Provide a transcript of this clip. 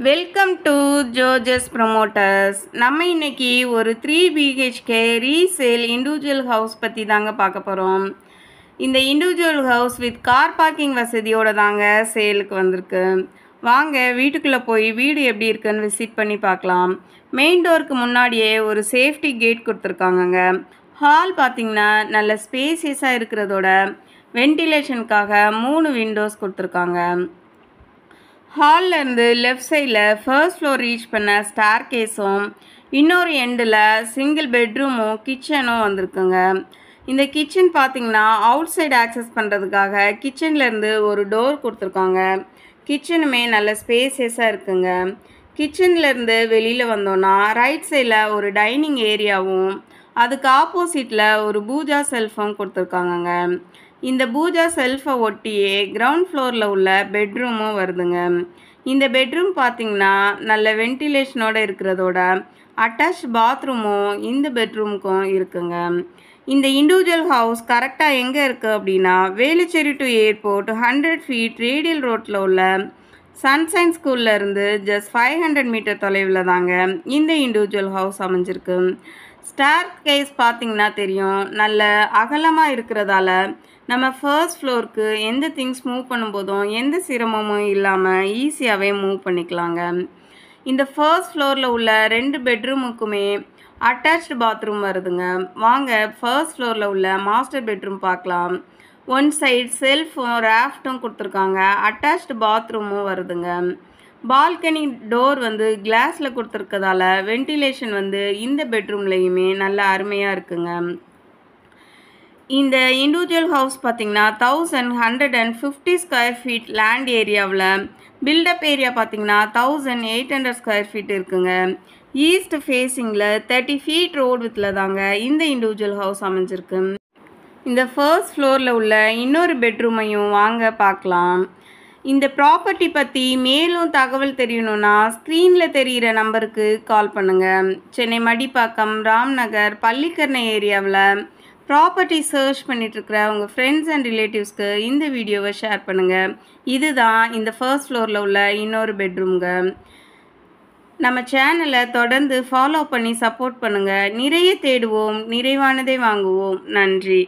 Welcome to ஜோஜஸ் promoters. நம்ம இன்னைக்கு ஒரு 3 பிஹெச்கே ரீசேல் இண்டிவிஜுவல் ஹவுஸ் பற்றி தாங்க பார்க்க போகிறோம். இந்த individual house with car parking வசதியோடு தாங்க சேலுக்கு வந்திருக்கு. வாங்க வீட்டுக்குள்ளே போய் வீடு எப்படி இருக்குன்னு விசிட் பண்ணி பார்க்கலாம். மெயின் டோருக்கு முன்னாடியே ஒரு சேஃப்டி கேட் கொடுத்துருக்காங்கங்க. ஹால் பார்த்திங்கன்னா நல்ல ஸ்பேசியஸாக இருக்கிறதோட வென்டிலேஷனுக்காக 3 விண்டோஸ் கொடுத்துருக்காங்க. ஹால்லேருந்து லெஃப்ட் சைடில் ஃபர்ஸ்ட் ஃப்ளோர் ரீச் பண்ண ஸ்டார் கேஸும் இன்னொரு எண்டில் சிங்கிள் பெட்ரூமும் கிச்சனும் வந்திருக்குங்க. இந்த கிச்சன் பார்த்திங்கன்னா அவுட் சைடு ஆக்சஸ் பண்ணுறதுக்காக கிச்சன்லேருந்து ஒரு டோர் கொடுத்துருக்காங்க. கிச்சனுமே நல்ல ஸ்பேசியஸாக இருக்குங்க. கிச்சன்லேருந்து வெளியில் வந்தோன்னா ரைட் சைடில் ஒரு டைனிங் ஏரியாவும் அதுக்கு ஆப்போசிட்டில் ஒரு பூஜா செல்ஃபும் கொடுத்துருக்காங்கங்க. இந்த பூஜா செல்ஃபை ஒட்டியே கிரவுண்ட் ஃப்ளோரில் உள்ள பெட்ரூமும் வருதுங்க. இந்த பெட்ரூம் பார்த்திங்கன்னா நல்ல வென்டிலேஷனோடு இருக்கிறதோட அட்டாச் பாத்ரூமும் இந்த பெட்ரூமுக்கும் இருக்குங்க. இந்த இண்டிவிஜுவல் ஹவுஸ் கரெக்டாக எங்கே இருக்குது அப்படின்னா Velachery to airport 100 feet radial ரோட்டில் உள்ள சன்ஷைன் ஸ்கூலில் இருந்து ஜஸ்ட் 500 மீட்டர் தொலைவில் தாங்க இந்த இண்டிவிஜுவல் ஹவுஸ் அமைஞ்சிருக்கு. ஸ்டார் கேஸ் பார்த்திங்கன்னா தெரியும், நல்ல அகலமாக இருக்கிறதால நம்ம ஃபர்ஸ்ட் ஃப்ளோருக்கு எந்த திங்ஸ் மூவ் பண்ணும்போதும் எந்த சிரமமும் இல்லாமல் ஈஸியாகவே மூவ் பண்ணிக்கலாங்க. இந்த ஃபர்ஸ்ட் ஃப்ளோரில் உள்ள 2 பெட்ரூமுக்குமே அட்டாச்டு பாத்ரூம் வருதுங்க. வாங்க ஃபர்ஸ்ட் ஃப்ளோரில் உள்ள மாஸ்டர் பெட்ரூம் பார்க்கலாம். ஒன் சைடு செல்ஃபும் ராஃப்ட்டும் கொடுத்துருக்காங்க. அட்டாச்டு பாத்ரூமும் வருதுங்க. பால்கனி டோர் கிளாஸில் கொடுத்துருக்கதால வென்டிலேஷன் இந்த பெட்ரூம்லேயுமே நல்ல அருமையாக இருக்குங்க. இந்த இண்டிவிஜுவல் ஹவுஸ் பார்த்திங்கன்னா 1150 ஸ்கொயர் ஃபீட் லேண்ட் ஏரியாவில் பில்டப் ஏரியா பார்த்திங்கன்னா 1800 ஸ்கொயர் ஃபீட் இருக்குங்க. ஈஸ்ட் ஃபேஸிங்கில் 30 ஃபீட் ரோடு வித்தில் தாங்க இந்த இண்டிவிஜுவல் ஹவுஸ் அமைஞ்சிருக்கு. இந்த ஃபர்ஸ்ட் ஃப்ளோரில் உள்ள இன்னொரு பெட்ரூமையும் வாங்க பார்க்கலாம். இந்த ப்ராப்பர்ட்டி பற்றி மேலும் தகவல் தெரியணுன்னா ஸ்க்ரீனில் தெரிகிற நம்பருக்கு கால் பண்ணுங்கள். சென்னை மடிப்பாக்கம், ராம்நகர், பள்ளிக்கரணை ஏரியாவில் ப்ராப்பர்ட்டி சர்ச் பண்ணிகிட்ருக்கிற உங்கள் ஃப்ரெண்ட்ஸ் அண்ட் ரிலேட்டிவ்ஸ்க்கு இந்த வீடியோவை ஷேர் பண்ணுங்கள். இதுதான் இந்த ஃபர்ஸ்ட் ஃப்ளோரில் உள்ள இன்னொரு பெட்ரூம்ங்க. நம்ம சேனலை தொடர்ந்து ஃபாலோ பண்ணி சப்போர்ட் பண்ணுங்கள். நிறைய தேடுவோம், நிறைவானதை வாங்குவோம். நன்றி.